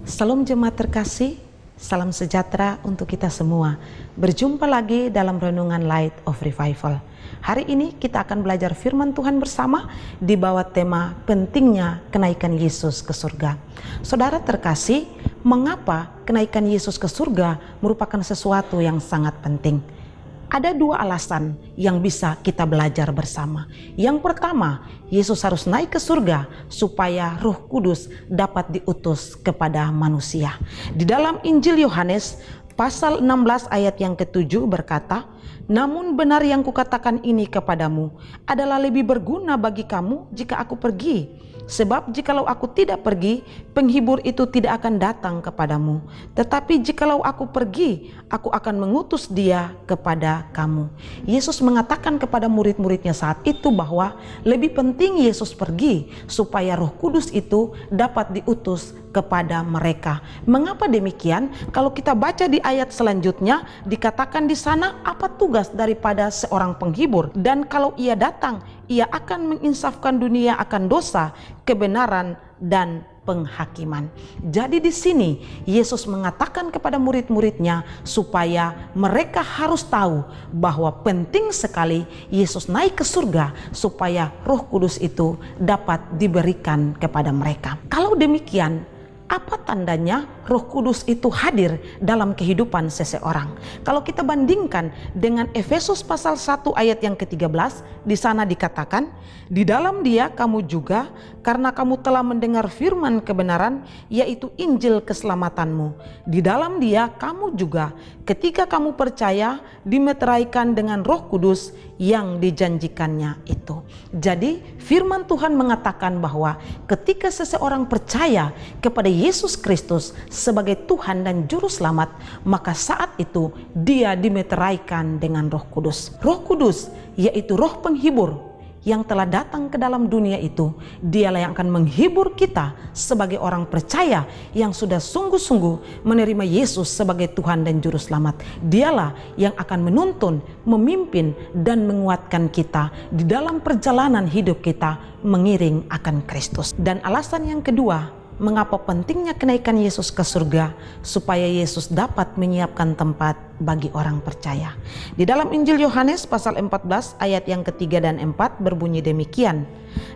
Salam jemaat terkasih, salam sejahtera untuk kita semua. Berjumpa lagi dalam Renungan Light of Revival. Hari ini kita akan belajar firman Tuhan bersama di bawah tema pentingnya kenaikan Yesus ke surga. Saudara terkasih, mengapa kenaikan Yesus ke surga merupakan sesuatu yang sangat penting? Ada dua alasan yang bisa kita belajar bersama. Yang pertama, Yesus harus naik ke surga supaya Roh Kudus dapat diutus kepada manusia. Di dalam Injil Yohanes pasal 16 ayat yang ke-7 berkata, "Namun benar yang kukatakan ini kepadamu adalah lebih berguna bagi kamu jika aku pergi. Sebab jikalau aku tidak pergi, penghibur itu tidak akan datang kepadamu. Tetapi jikalau aku pergi, aku akan mengutus dia kepada kamu." Yesus mengatakan kepada murid-muridnya saat itu bahwa lebih penting Yesus pergi supaya Roh Kudus itu dapat diutus kepada mereka. Mengapa demikian? Kalau kita baca di ayat selanjutnya, dikatakan di sana apa tugas daripada seorang penghibur, dan kalau ia datang, ia akan menginsafkan dunia akan dosa, kebenaran, dan penghakiman. Jadi di sini Yesus mengatakan kepada murid-muridnya supaya mereka harus tahu bahwa penting sekali Yesus naik ke surga supaya Roh Kudus itu dapat diberikan kepada mereka. Kalau demikian, apa tandanya Roh Kudus itu hadir dalam kehidupan seseorang? Kalau kita bandingkan dengan Efesus pasal 1 ayat yang ke-13, di sana dikatakan, "Di dalam Dia kamu juga, karena kamu telah mendengar firman kebenaran, yaitu Injil keselamatanmu. Di dalam Dia kamu juga, ketika kamu percaya, dimeteraikan dengan Roh Kudus yang dijanjikannya itu." Jadi firman Tuhan mengatakan bahwa ketika seseorang percaya kepada Yesus Kristus sebagai Tuhan dan Juru Selamat, maka saat itu dia dimeteraikan dengan Roh Kudus. Roh Kudus yaitu roh penghibur yang telah datang ke dalam dunia itu. Dialah yang akan menghibur kita sebagai orang percaya yang sudah sungguh-sungguh menerima Yesus sebagai Tuhan dan Juru Selamat. Dialah yang akan menuntun, memimpin, dan menguatkan kita di dalam perjalanan hidup kita mengiring akan Kristus. Dan alasan yang kedua, mengapa pentingnya kenaikan Yesus ke surga? Supaya Yesus dapat menyiapkan tempat bagi orang percaya. Di dalam Injil Yohanes pasal 14 ayat yang ke-3 dan 4 berbunyi demikian,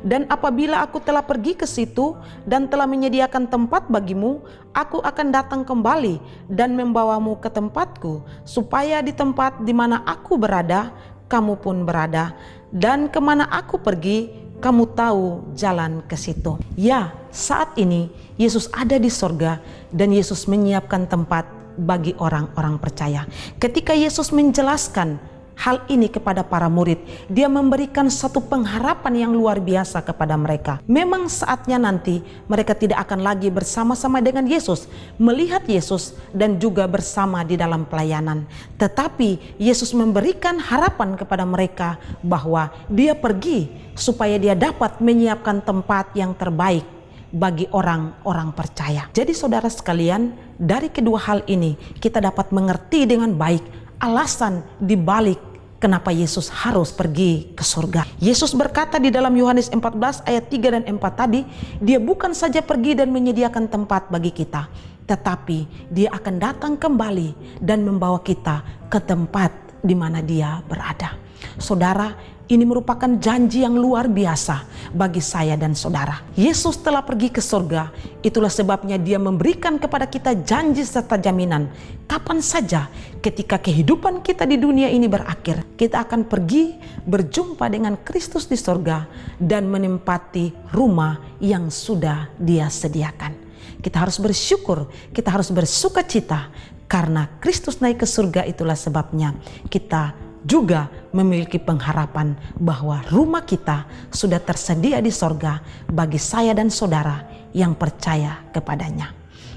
"Dan apabila aku telah pergi ke situ dan telah menyediakan tempat bagimu, aku akan datang kembali dan membawamu ke tempatku, supaya di tempat di mana aku berada, kamu pun berada. Dan kemana aku pergi, kamu tahu jalan ke situ." Ya, saat ini Yesus ada di sorga dan Yesus menyiapkan tempat bagi orang-orang percaya. Ketika Yesus menjelaskan hal ini kepada para murid, dia memberikan satu pengharapan yang luar biasa kepada mereka. Memang saatnya nanti mereka tidak akan lagi bersama-sama dengan Yesus, melihat Yesus dan juga bersama di dalam pelayanan. Tetapi Yesus memberikan harapan kepada mereka bahwa dia pergi supaya dia dapat menyiapkan tempat yang terbaik bagi orang-orang percaya. Jadi saudara sekalian, dari kedua hal ini kita dapat mengerti dengan baik alasan dibalik kenapa Yesus harus pergi ke surga. Yesus berkata di dalam Yohanes 14 ayat 3 dan 4 tadi, dia bukan saja pergi dan menyediakan tempat bagi kita, tetapi dia akan datang kembali dan membawa kita ke tempat di mana dia berada. Saudara, ini merupakan janji yang luar biasa bagi saya dan saudara. Yesus telah pergi ke surga, itulah sebabnya dia memberikan kepada kita janji serta jaminan. Kapan saja ketika kehidupan kita di dunia ini berakhir, kita akan pergi berjumpa dengan Kristus di surga dan menempati rumah yang sudah dia sediakan. Kita harus bersyukur, kita harus bersuka cita karena Kristus naik ke surga. Itulah sebabnya kita juga memiliki pengharapan bahwa rumah kita sudah tersedia di sorga bagi saya dan saudara yang percaya kepadanya.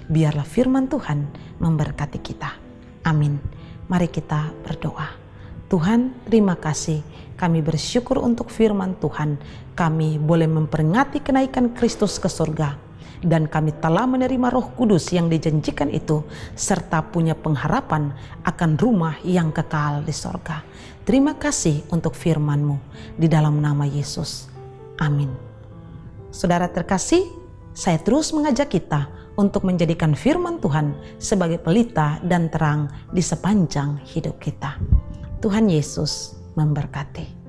Biarlah firman Tuhan memberkati kita. Amin. Mari kita berdoa. Tuhan, terima kasih. Kami bersyukur untuk firman Tuhan. Kami boleh memperingati kenaikan Kristus ke surga. Dan kami telah menerima Roh Kudus yang dijanjikan itu, serta punya pengharapan akan rumah yang kekal di sorga. Terima kasih untuk firman-Mu di dalam nama Yesus. Amin. Saudara terkasih, saya terus mengajak kita untuk menjadikan firman Tuhan sebagai pelita dan terang di sepanjang hidup kita. Tuhan Yesus memberkati.